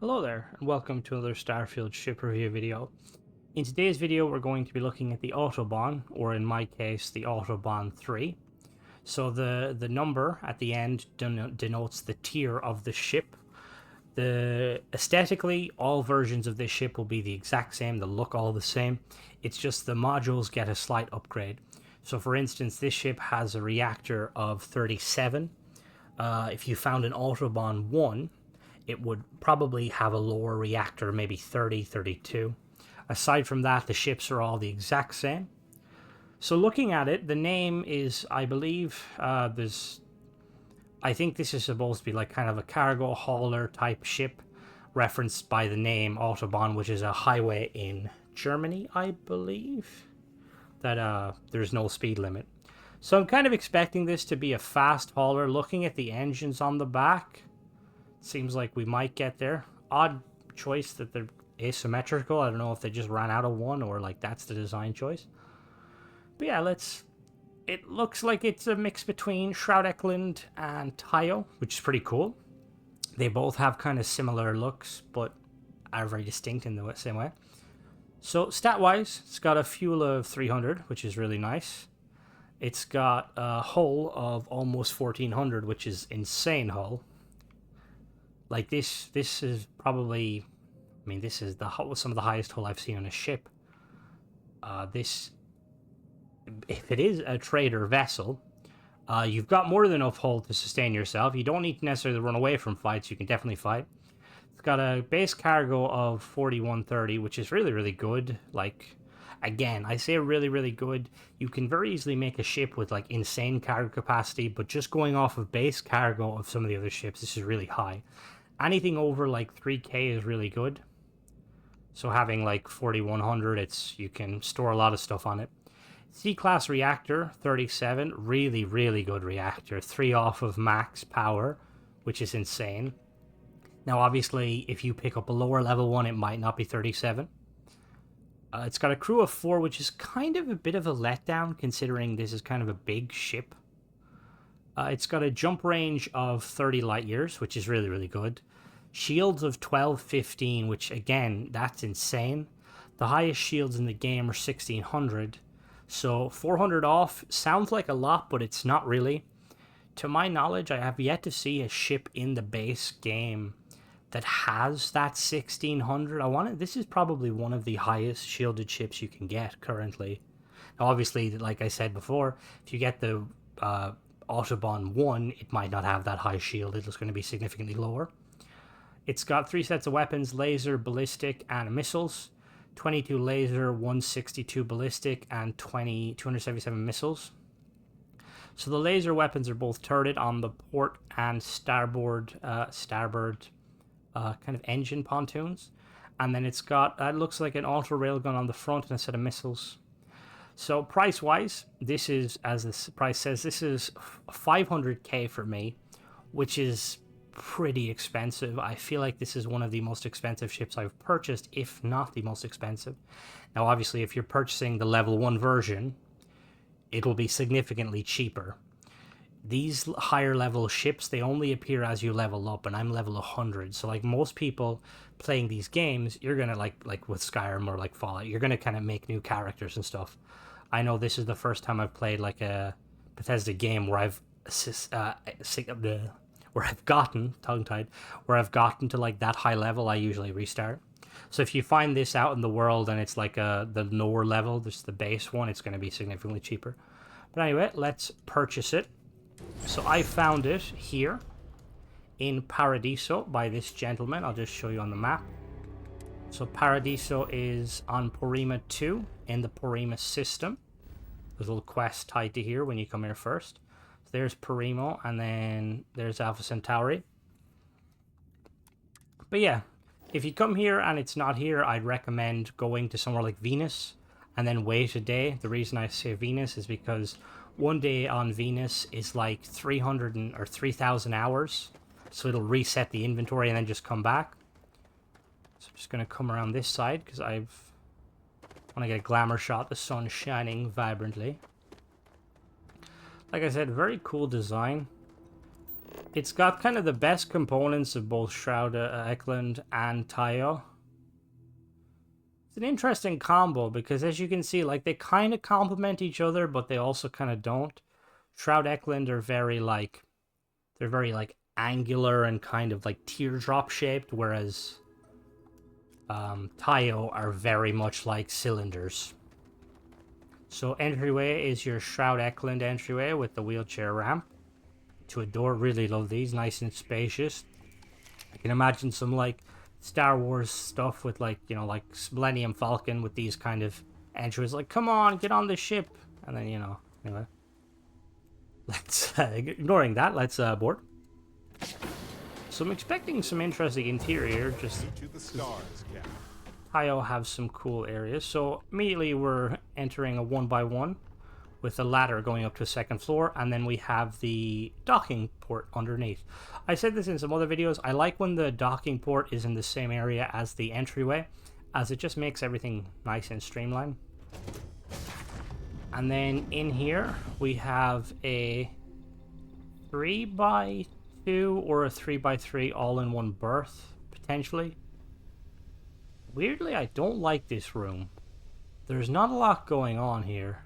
Hello there, and welcome to another Starfield ship review video. In today's video, we're going to be looking at the Autobahn, or in my case, the Autobahn 3. So the number at the end denotes the tier of the ship. Aesthetically, all versions of this ship will be the exact same, they'll look all the same. It's just the modules get a slight upgrade. So for instance, this ship has a reactor of 37. If you found an Autobahn 1, it would probably have a lower reactor, maybe 30, 32. Aside from that, the ships are all the exact same. So looking at it, the name is, I believe, I think this is supposed to be like kind of a cargo hauler type ship, referenced by the name Autobahn, which is a highway in Germany, I believe, that there's no speed limit. So I'm kind of expecting this to be a fast hauler. Looking at the engines on the back, seems like we might get there. Odd choice that they're asymmetrical. I don't know if they just ran out of one or like that's the design choice. But yeah, it looks like it's a mix between Shroud Eklund and Tayo, which is pretty cool. They both have kind of similar looks, but are very distinct in the same way. So stat-wise, it's got a fuel of 300, which is really nice. It's got a hull of almost 1400, which is insane hull. Like this is probably, I mean, this is some of the highest hull I've seen on a ship. This, if it is a trader vessel, you've got more than enough hull to sustain yourself. You don't need to necessarily run away from fights. You can definitely fight. It's got a base cargo of 4130, which is really, really good. Like, again, I say really, really good. You can very easily make a ship with like insane cargo capacity, but just going off of base cargo of some of the other ships, this is really high. Anything over like 3k is really good. So having like 4100, you can store a lot of stuff on it. C-class reactor 37, really, really good reactor. 3 off of max power, which is insane. Now obviously if you pick up a lower level one, it might not be 37. It's got a crew of 4, which is kind of a bit of a letdown considering this is kind of a big ship. It's got a jump range of 30 light years, which is really, really good. Shields of 1215, which again, that's insane. The highest shields in the game are 1600. So 400 off sounds like a lot, but it's not really. To my knowledge, I have yet to see a ship in the base game that has that 1600. This is probably one of the highest shielded ships you can get currently. Now, obviously, like I said before, if you get the Autobahn 1, it might not have that high shield. It's going to be significantly lower. It's got 3 sets of weapons: laser, ballistic, and missiles. 22 laser, 162 ballistic, and 277 missiles. So the laser weapons are both turreted on the port and starboard kind of engine pontoons. And then it's got, it looks like an auto railgun on the front and a set of missiles. So price-wise, this is, as this price says, this is 500k for me, which is pretty expensive. I feel like this is one of the most expensive ships I've purchased, if not the most expensive. Now, obviously, if you're purchasing the level 1 version, it will be significantly cheaper. These higher level ships, they only appear as you level up, and I'm level 100. So like most people playing these games, you're gonna like with Skyrim or like Fallout, you're gonna kind of make new characters and stuff. I know this is the first time I've played like a Bethesda game where I've gotten to like that high level. I usually restart. So if you find this out in the world and it's like the lower level, just the base one, it's going to be significantly cheaper. But anyway, let's purchase it. So I found it here in Paradiso by this gentleman. I'll just show you on the map. So Paradiso is on Porima 2 in the Porima system. There's a little quest tied to here when you come here first. So there's Porimo, and then there's Alpha Centauri. But yeah, if you come here and it's not here, I'd recommend going to somewhere like Venus and then wait a day. The reason I say Venus is because one day on Venus is like 300 or 3,000 hours. So it'll reset the inventory and then just come back. So I'm just going to come around this side because I want to get a glamour shot. The sun shining vibrantly. Like I said, very cool design. It's got kind of the best components of both Shroud Eklund and Tayo. It's an interesting combo because, as you can see, like, they kind of complement each other, but they also kind of don't. Shroud Eklund are very like angular and kind of like teardrop shaped, whereas Tayo are very much like cylinders. So entryway is your Shroud Eklund entryway with the wheelchair ramp to a door. Really love these, nice and spacious. I can imagine some like Star Wars stuff with like, you know, like Millennium Falcon with these kind of entries, like, come on, get on the ship, and then, you know, anyway. Let's ignoring that, let's board. So I'm expecting some interesting interior, just to the stars, Captain. Tayo have some cool areas. So immediately we're entering a 1x1 with a ladder going up to the second floor, and then we have the docking port underneath. I said this in some other videos, I like when the docking port is in the same area as the entryway, as it just makes everything nice and streamlined. And then in here we have a 3x2 or a 3x3 all-in-one berth, potentially. Weirdly, I don't like this room. There's not a lot going on here.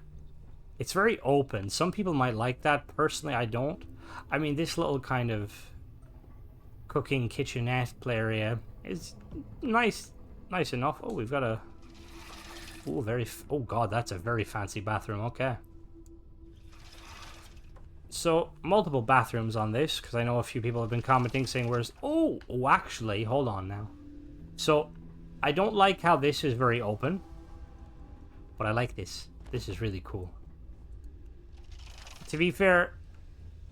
It's very open. Some people might like that. Personally, I don't. I mean, this little kind of cooking kitchenette play area is nice enough. Oh, we've got a... oh god, that's a very fancy bathroom. Okay. So, multiple bathrooms on this, because I know a few people have been commenting saying, where's... Oh, actually, hold on now. So, I don't like how this is very open, but I like this. This is really cool. To be fair,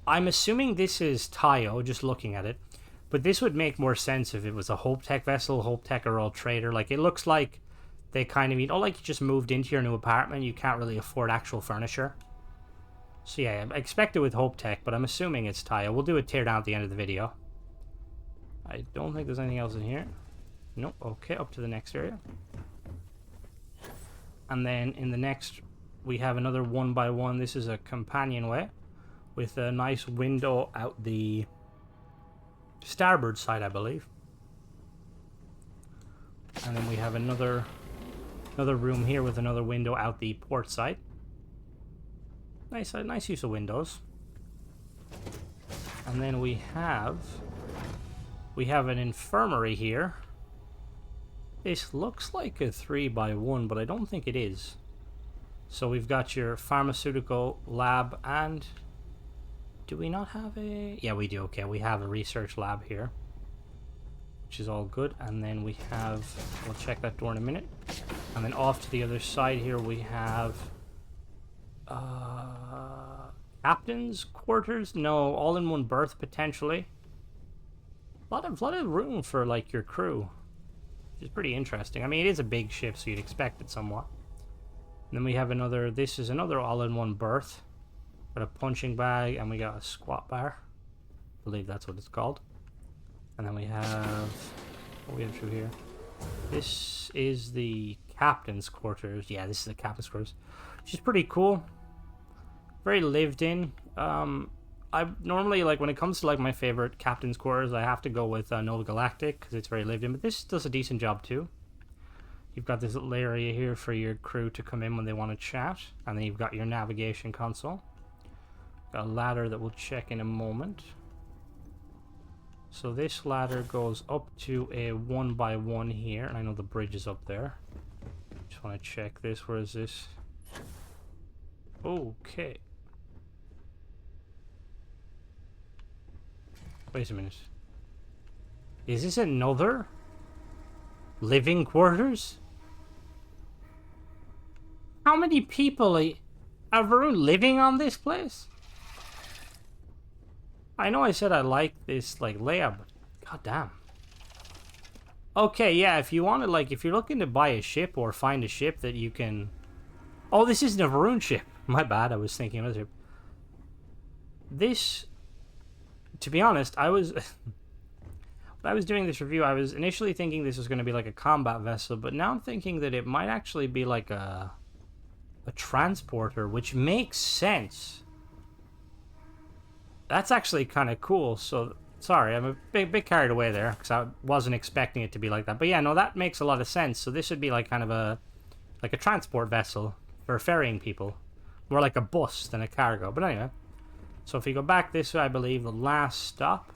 I'm assuming this is Tayo, just looking at it, but this would make more sense if it was a Hope Tech vessel. Hope Tech are all trader. Like, it looks like they kind of mean, oh, like you just moved into your new apartment, you can't really afford actual furniture. So yeah, I expect it with Hope Tech, but I'm assuming it's Tayo. We'll do a teardown at the end of the video. I don't think there's anything else in here. Nope. Okay, up to the next area. And then in the next, we have another 1x1. This is a companionway with a nice window out the starboard side, I believe. And then we have another room here with another window out the port side. Nice use of windows. And then we have an infirmary here. This looks like a 3x1, but I don't think it is. So we've got your pharmaceutical lab, and do we not have a... Yeah, we do. Okay, we have a research lab here, which is all good. And then we have... We'll check that door in a minute. And then off to the other side here, we have... captain's quarters? No, all-in-one berth, potentially. A lot of room for, like, your crew. Which is pretty interesting. I mean, it is a big ship, so you'd expect it somewhat. And then we have another... This is another all-in-one berth. Got a punching bag, and we got a squat bar. I believe that's what it's called. And then we have... What we have through here? This is the captain's quarters. Yeah, this is the captain's quarters. Which is pretty cool. Very lived in. I normally, like, when it comes to, like, my favorite captain's quarters, I have to go with Nova Galactic, because it's very lived in, but this does a decent job too. You've got this little area here for your crew to come in when they want to chat, and then you've got your navigation console. Got a ladder that we'll check in a moment. So this ladder goes up to a 1x1 here, and I know the bridge is up there. Just want to check this. Where is this? Okay. Wait a minute. Is this another living quarters? How many people are living on this place? I know I said I like this, like, layout, but goddamn. Okay, yeah, if you want to, like, if you're looking to buy a ship or find a ship that you can... Oh, this isn't a Varun ship. My bad, I was thinking of a ship. This... To be honest, I was... when I was doing this review, I was initially thinking this was going to be like a combat vessel, but now I'm thinking that it might actually be like a transporter, which makes sense. That's actually kind of cool. So, sorry, I'm a bit carried away there because I wasn't expecting it to be like that. But yeah, no, that makes a lot of sense. So this would be like kind of a transport vessel for ferrying people. More like a bus than a cargo. But anyway, so if we go back this way, I believe the last stop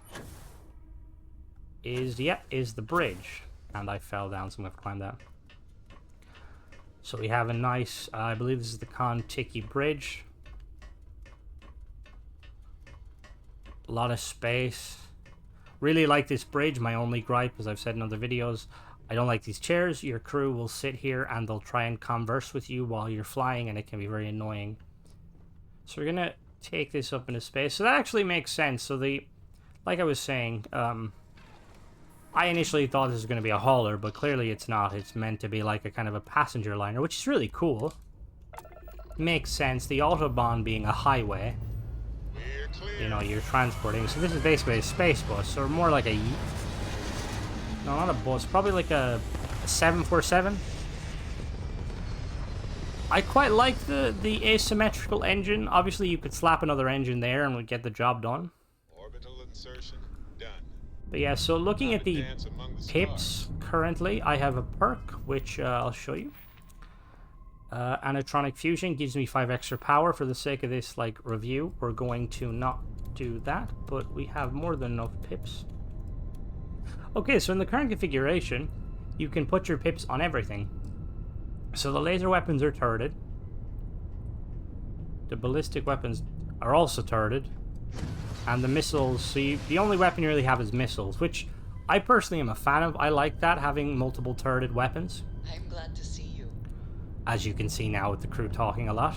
is the bridge. And I fell down, so I'm going to have to climb that. So we have a nice, I believe this is the Kon-Tiki Bridge. A lot of space. Really like this bridge. My only gripe, as I've said in other videos, I don't like these chairs. Your crew will sit here and they'll try and converse with you while you're flying, and it can be very annoying. So we're gonna take this up into space. So that actually makes sense. So like I was saying, I initially thought this was going to be a hauler, but clearly it's not. It's meant to be like a kind of a passenger liner, which is really cool. Makes sense. The Autobahn being a highway, you know, you're transporting. So this is basically a space bus, or more like a... No, not a bus. Probably like a 747. I quite like the asymmetrical engine. Obviously, you could slap another engine there and would get the job done. Orbital insertion done. But yeah, so looking at the pips currently, I have a perk, which I'll show you. Anatronic Fusion gives me 5 extra power. For the sake of this like review, we're going to not do that, but we have more than enough pips. Okay, so in the current configuration, you can put your pips on everything. So the laser weapons are turreted. The ballistic weapons are also turreted. And the missiles, so the only weapon you really have is missiles, which I personally am a fan of. I like that, having multiple turreted weapons. I'm glad to see you. As you can see now with the crew talking a lot.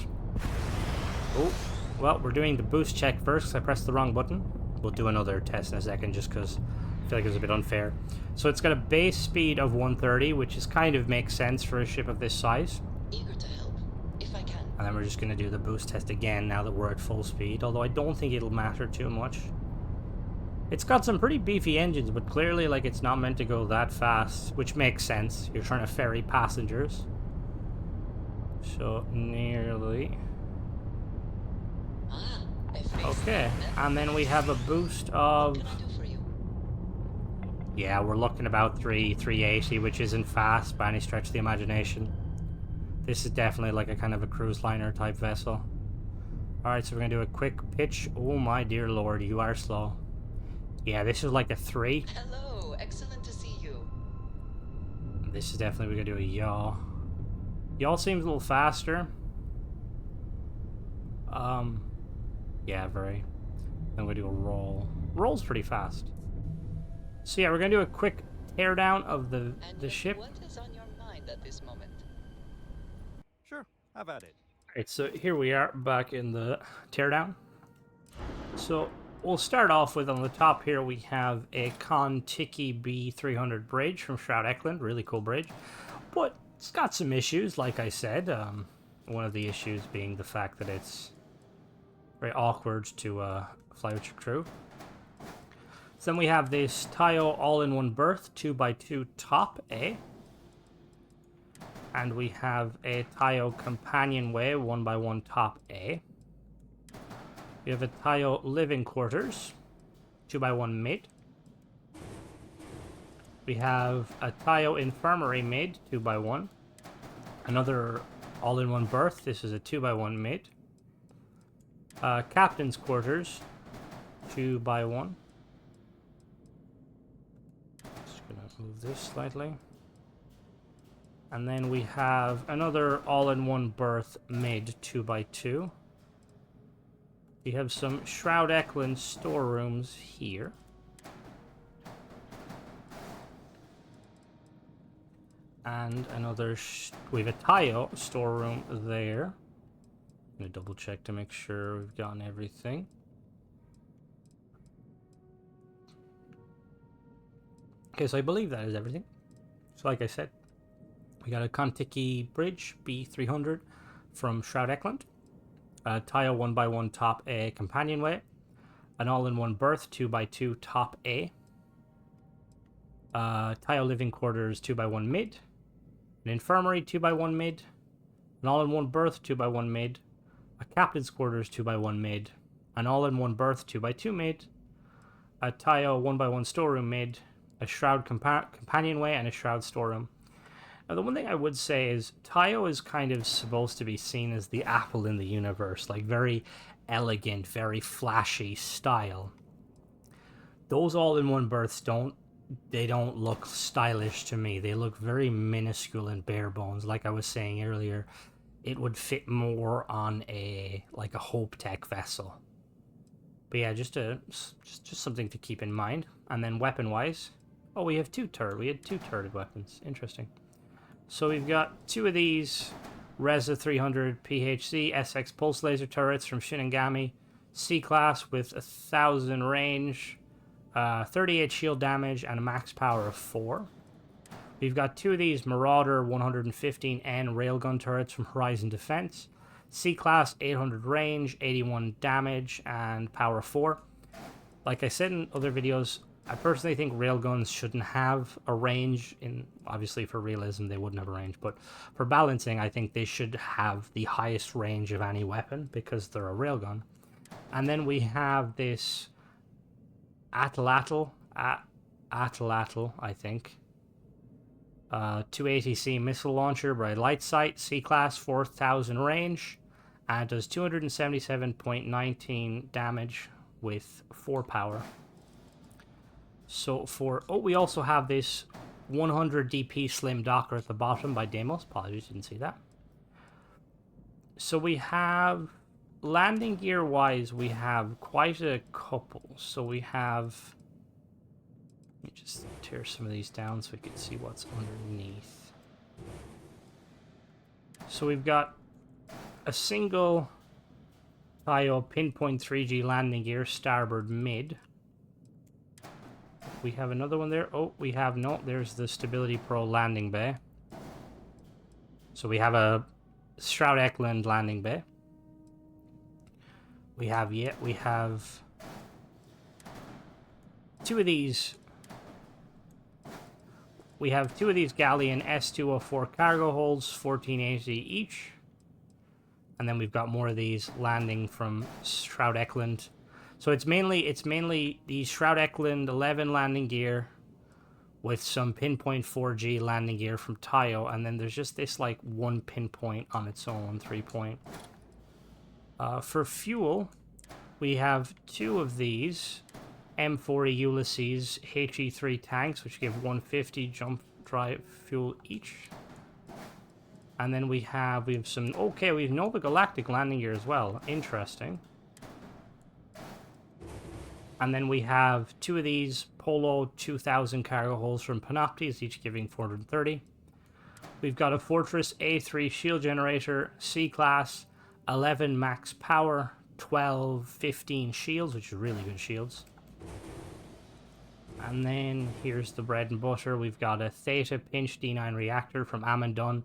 Oh, well, we're doing the boost check first because I pressed the wrong button. We'll do another test in a second just because I feel like it was a bit unfair. So it's got a base speed of 130, which is kind of makes sense for a ship of this size. Eager to help, if I can. And then we're just going to do the boost test again now that we're at full speed, although I don't think it'll matter too much. It's got some pretty beefy engines, but clearly like it's not meant to go that fast, which makes sense. You're trying to ferry passengers. So nearly. Okay, and then we have a boost of... What can I do for you? Yeah, we're looking about 380, which isn't fast by any stretch of the imagination. This is definitely like a kind of a cruise liner type vessel. Alright, so we're going to do a quick pitch. Oh my dear lord, you are slow. Yeah, this is like a 3. Hello, excellent to see you. This is definitely, we're going to do a yaw. Yaw seems a little faster. Yeah, very. Then we do a roll. Roll's pretty fast. So yeah, we're going to do a quick teardown of the ship. What is on your mind at this moment? Sure, have at it. Alright, so here we are back in the teardown. So we'll start off with, on the top here, we have a Kon-Tiki B300 bridge from Shroud Eklund. Really cool bridge. But it's got some issues, like I said. One of the issues being the fact that it's very awkward to fly with your crew. So then we have this Tayo all-in-one berth 2x2 top A. And we have a Tayo companionway 1x1 top A. We have a Tayo living quarters 2x1 mid. We have a Tayo infirmary mid 2x1. Another all-in-one berth. This is a 2x1 mid. Captain's quarters 2x1. Just gonna move this slightly. And then we have another all-in-one berth mid 2x2. We have some Shroud Eklund storerooms here. And another, we have a Tayo storeroom there. I'm gonna double check to make sure we've gotten everything. Okay, so I believe that is everything. So like I said, we got a Kon-Tiki bridge B300 from Shroud Eklund. A Tayo 1x1 top A companionway. An all-in-one berth 2x2 top A. Tayo living quarters 2x1 mid. An infirmary 2x1 mid. An all-in-one berth 2x1 mid. A captain's quarters 2x1 mid. an all-in-one berth 2x2 mid, a Tayo 1x1 storeroom mid, a Shroud companionway, and a Shroud storeroom. Now, the one thing I would say is Tayo is kind of supposed to be seen as the Apple in the universe, like very elegant, very flashy style. Those all-in-one berths don't look stylish to me. They look very minuscule and bare bones. Like I was saying earlier, it would fit more on a Hope Tech vessel. But yeah, just something to keep in mind. And then weapon-wise, oh, we had two turret weapons. Interesting. So we've got two of these Reza 300 PHC SX pulse laser turrets from Shinigami, C-class with 1,000 range, 38 shield damage, and a max power of 4. We've got two of these Marauder 115N railgun turrets from Horizon Defense, C-class 800 range, 81 damage, and power 4. Like I said in other videos, I personally think railguns shouldn't have a range. Obviously for realism they wouldn't have a range, but for balancing I think they should have the highest range of any weapon because they're a railgun. And then we have this Atlatl, I think. 280C missile launcher by Light Sight, C-class, 4,000 range, and does 277.19 damage with 4 power. So we also have this 100 DP Slim Docker at the bottom by Deimos. Apologies, didn't see that. So we have, landing gear wise, we have quite a couple. So we have, let me just tear some of these down so we can see what's underneath. So we've got a single Tayo Pinpoint 3G landing gear, starboard mid. We have another one there. Oh, there's the Stability Pro landing bay. So we have a Shroud Eklund landing bay. We have two of these. We have two of these Galleon S204 cargo holds, 1480 each. And then we've got more of these landing from Shroud Eklund. So it's mainly the Shroud Eklund 11 landing gear with some Pinpoint 4G landing gear from Tayo, and then there's just this like one Pinpoint on its own 3-point. For fuel, we have two of these M40 Ulysses HE3 tanks, which give 150 jump drive fuel each. And then we have some, okay, we have Nova Galactic landing gear as well. Interesting. And then we have two of these Polo 2000 cargo holds from Panoptes, each giving 430. We've got a Fortress A3 shield generator, C-class, 11 max power, 12, 15 shields, which are really good shields. And then here's the bread and butter. We've got a Theta Pinch D9 reactor from Amandun.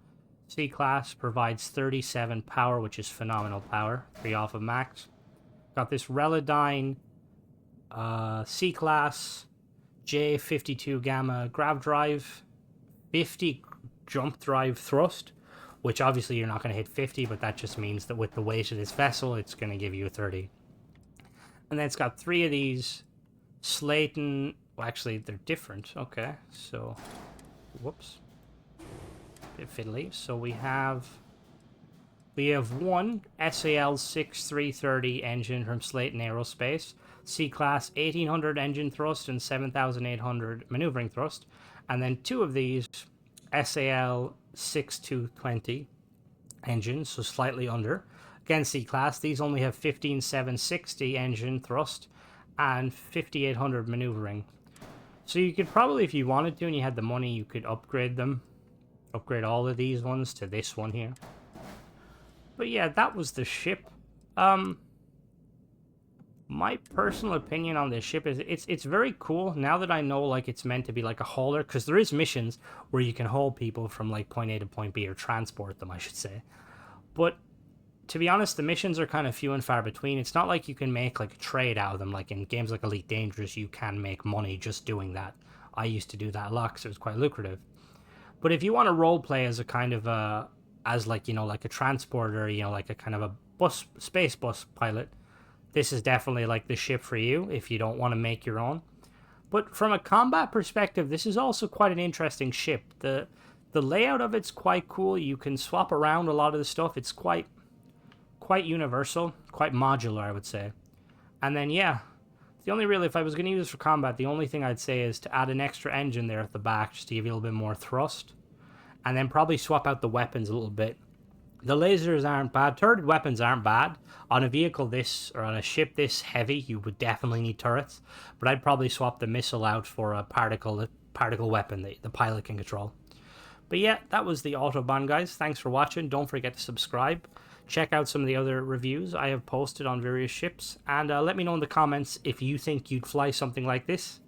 C-class, provides 37 power, which is phenomenal power, 3 off of max. Got this Relodyne C-class J52 Gamma grav drive, 50 jump drive thrust, which obviously you're not going to hit 50, but that just means that with the weight of this vessel, it's going to give you a 30. And then it's got 3 of these Slayton, well actually they're different, okay, so, whoops, bit fiddly. So we have one SAL 6330 engine from Slayton Aerospace, C-class 1800 engine thrust and 7800 maneuvering thrust, and then 2 of these SAL 6220 engines, so slightly under. Again, C-class, these only have 15760 engine thrust and 5800 maneuvering. So you could probably, if you wanted to and you had the money, you could upgrade them. Upgrade all of these ones to this one here. But yeah, that was the ship. My personal opinion on this ship is it's very cool now that I know like it's meant to be like a hauler, because there is missions where you can haul people from like point A to point B, or transport them I should say. But to be honest, the missions are kind of few and far between. It's not like you can make like a trade out of them. Like in games like Elite Dangerous, you can make money just doing that. I used to do that a lot because it was quite lucrative. But if you want to role play as a kind of as like, you know, like a transporter, you know, like a kind of a space bus pilot, this is definitely like the ship for you if you don't want to make your own. But from a combat perspective, this is also quite an interesting ship. The layout of it's quite cool. You can swap around a lot of the stuff. It's quite universal, quite modular, I would say. And then yeah, the only really, if I was going to use this for combat, the only thing I'd say is to add an extra engine there at the back just to give you a little bit more thrust. And then probably swap out the weapons a little bit. The lasers aren't bad. Turret weapons aren't bad. On a vehicle this, or on a ship this heavy, you would definitely need turrets. But I'd probably swap the missile out for a particle weapon that the pilot can control. But yeah, that was the Autobahn, guys. Thanks for watching. Don't forget to subscribe. Check out some of the other reviews I have posted on various ships. And let me know in the comments if you think you'd fly something like this.